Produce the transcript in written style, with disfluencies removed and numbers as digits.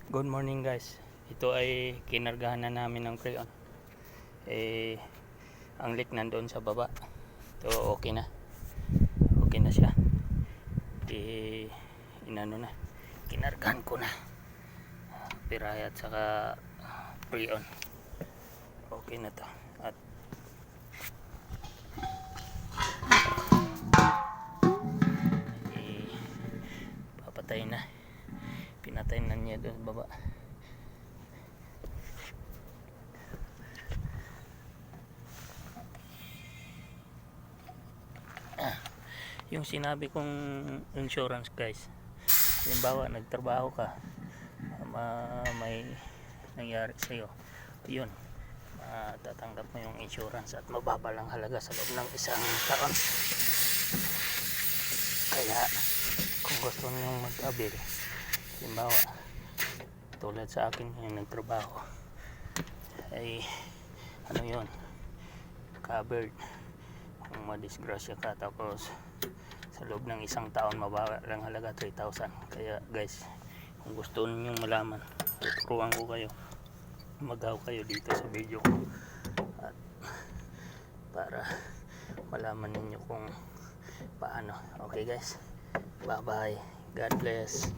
Good morning guys. Ito ay kinargahan na namin ng crayon. Ang leak nandoon sa baba. Ito okay na. Okay na siya. Inano na. Kinargahan ko na. Piraya at saka crayon. Okay na to. At papatay na. Pinatay na niya doon sa baba. Yung sinabi kong insurance guys, halimbawa nagtrabaho ka, may nangyari sa'yo, yun, tatanggap mo yung insurance at mababa lang halaga sa loob ng isang taon. Kaya kung gusto nyo mag-avail, halimbawa tulad sa akin yung nagtrabaho, ay ano yun, covered kung madisgrasya ka, tapos sa loob ng isang taon mababa lang halaga 3,000. Kaya guys, kung gusto niyo malaman, tuturuan ko kayo, magaw kayo dito sa video ko at para malaman ninyo kung paano. Okay guys, bye bye, God bless.